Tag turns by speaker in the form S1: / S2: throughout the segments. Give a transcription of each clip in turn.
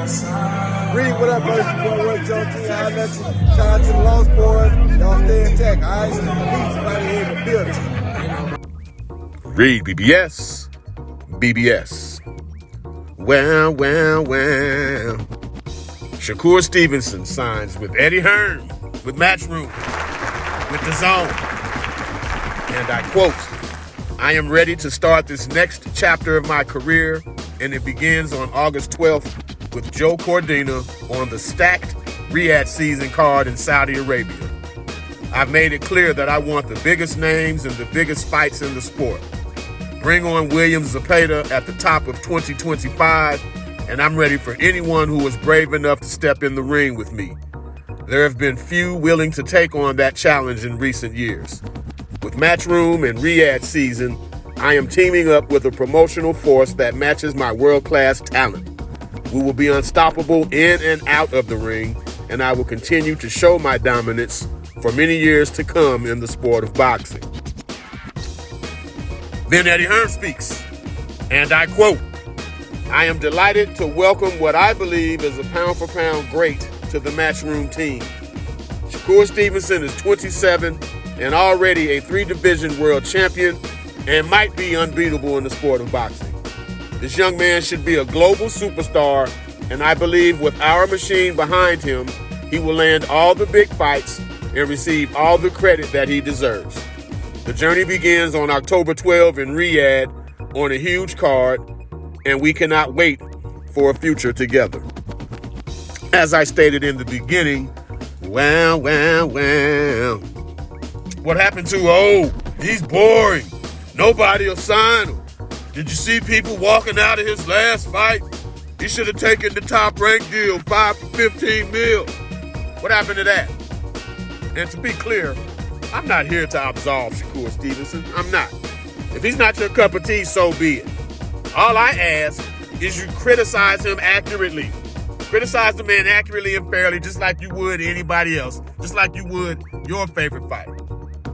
S1: Reed, what up, buddy? You want to work your team? I'll let you. Shout out to the Lost Boys. Y'all stay intact, all right? Peace right here in the building.
S2: REED-BBS. BBS. Well. SHAKUR STEVENSON signs with Eddie Hearns, with Matchroom, with DAZN. And I quote, "I am ready to start this next chapter of my career, and it begins on August 12th with Joe Cordina on the stacked Riyadh season card in Saudi Arabia. I've made it clear that I want the biggest names and the biggest fights in the sport. Bring on William Zepeda at the top of 2025, and I'm ready for anyone who is brave enough to step in the ring with me. There have been few willing to take on that challenge in recent years. With Matchroom and Riyadh season, I am teaming up with a promotional force that matches my world-class talent. We will be unstoppable in and out of the ring, and I will continue to show my dominance for many years to come in the sport of boxing." Then Eddie Hearns speaks, and I quote, "I am delighted to welcome what I believe is a pound-for-pound great to the Matchroom team. SHAKUR Stevenson is 27 and already a 3-division world champion and might be unbeatable in the sport of boxing. This young man should be a global superstar, and I believe with our machine behind him, he will land all the big fights and receive all the credit that he deserves. The journey begins on October 12 in Riyadh on a huge card, and we cannot wait for a future together." As I stated in the beginning, well. What happened to, he's boring. Nobody will sign him. Did you see people walking out of his last fight? He should have taken the top rank deal, 5 for 15 mil. What happened to that? And to be clear, I'm not here to absolve SHAKUR Stevenson. I'm not. If he's not your cup of tea, so be it. All I ask is you criticize him accurately. Criticize the man accurately and fairly, just like you would anybody else, just like you would your favorite fighter.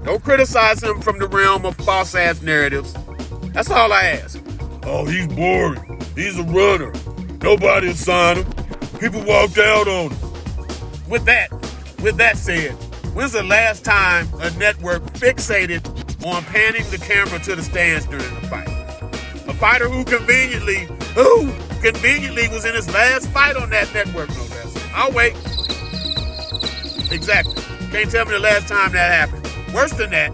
S2: Don't criticize him from the realm of false-ass narratives. That's all I ask. Oh, he's boring. He's a runner. Nobody will sign him. People walked out on him. With that said, when's the last time a network fixated on panning the camera to the stands during a fight? A fighter who conveniently was in his last fight on that network, no less. I'll wait. Exactly. Can't tell me the last time that happened. Worse than that,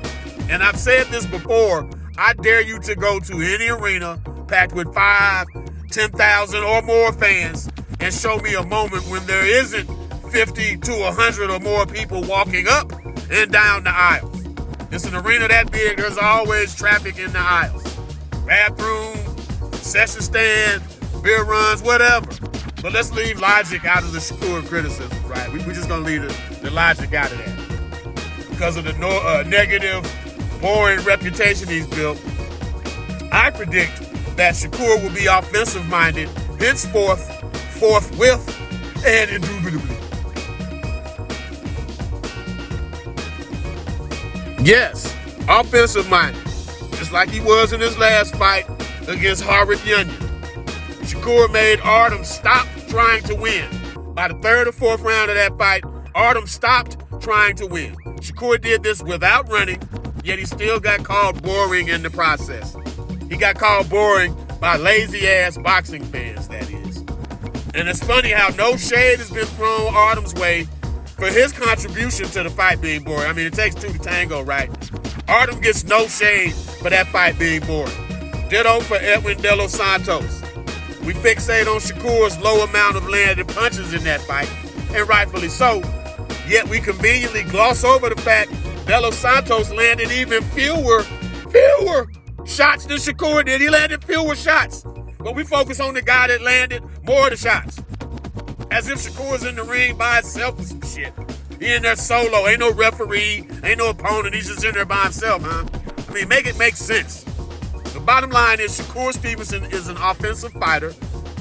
S2: and I've said this before, I dare you to go to any arena packed with 5, 10,000 or more fans and show me a moment when there isn't 50 to 100 or more people walking up and down the aisles. It's an arena that big, there's always traffic in the aisles. Bathroom, concession stand, beer runs, whatever. But let's leave logic out of the SHAKUR criticism, right? We're just going to leave the logic out of that. Because of the negative, boring reputation he's built, I predict that SHAKUR will be offensive-minded, henceforth, forthwith, and indubitably. Yes, offensive-minded, just like he was in his last fight against Harvard Union. SHAKUR made Artem stop trying to win. By the 3rd or 4th round of that fight, Artem stopped trying to win. SHAKUR did this without running, yet he still got called boring in the process. He got called boring by lazy-ass boxing fans, that is. And it's funny how no shade has been thrown Artem's way for his contribution to the fight being boring. I mean, it takes 2 to tango, right? Artem gets no shade for that fight being boring. Ditto for Edwin De Los Santos. We fixate on SHAKUR's low amount of landed punches in that fight, and rightfully so. Yet we conveniently gloss over the fact De Los Santos landed even fewer shots than SHAKUR did. He landed fewer shots. But we focus on the guy that landed more of the shots. As if SHAKUR's in the ring by himself or some shit. He in there solo. Ain't no referee. Ain't no opponent. He's just in there by himself, huh? I mean, make it make sense. The bottom line is SHAKUR Stevenson is an offensive fighter.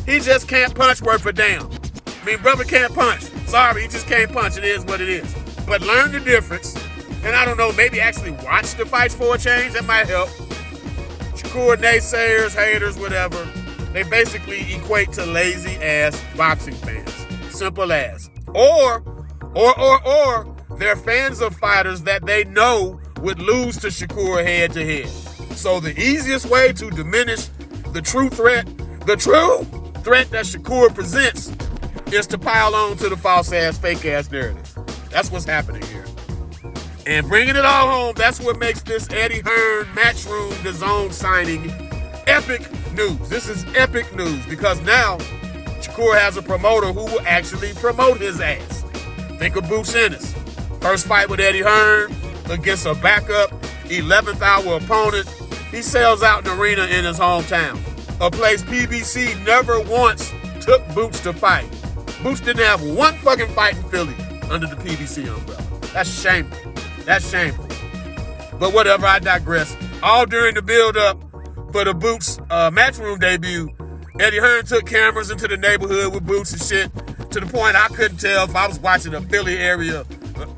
S2: He just can't punch worth a damn. I mean, brother can't punch. Sorry, he just can't punch. It is what it is. But learn the difference. And I don't know, maybe actually watch the fights for a change. That might help. SHAKUR naysayers, haters, whatever. they basically equate to lazy ass boxing fans. Simple as. Or they're fans of fighters that they know would lose to Shakur head to head. So the easiest way to diminish the true threat that Shakur presents is to pile on to the false ass, fake ass narrative. That's what's happening here. And bringing it all home, that's what makes this Eddie Hearn Matchroom DAZN signing epic news. This is epic news because now Shakur has a promoter who will actually promote his ass. Think of Bruce Ennis. First fight with Eddie Hearn against a backup 11th hour opponent. He sells out an arena in his hometown, a place PBC never once took Boots to fight. Boots didn't have one fucking fight in Philly under the PBC umbrella. That's shameful. That's shameful. But whatever, I digress. All during the build-up for the Boots Matchroom debut, Eddie Hearn took cameras into the neighborhood with Boots and shit to the point I couldn't tell if I was watching a Philly area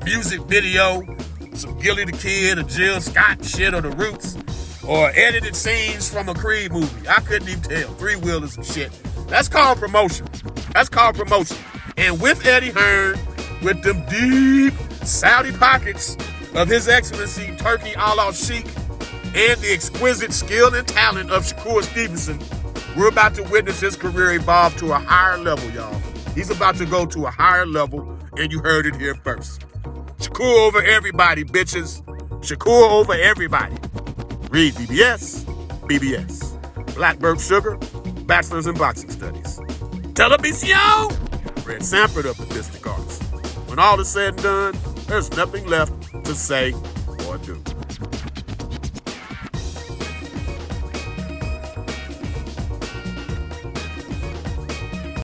S2: music video, some Gilly the Kid or Jill Scott shit or The Roots, or edited scenes from a Creed movie. I couldn't even tell. Three-wheelers and shit. That's called promotion. That's called promotion. And with Eddie Hearn, with them deep Saudi pockets of His Excellency Turkey Allah Sheikh and the exquisite skill and talent of Shakur Stevenson, we're about to witness his career evolve to a higher level, y'all. He's about to go to a higher level, and you heard it here first. Shakur over everybody, bitches. Shakur over everybody. REED-BBS, BBS. Blackbird Sugar, Bachelor's in Boxing Studies. Television! Fred Sanford of the Fistic Arts. When all is said and done, there's nothing left to say or do.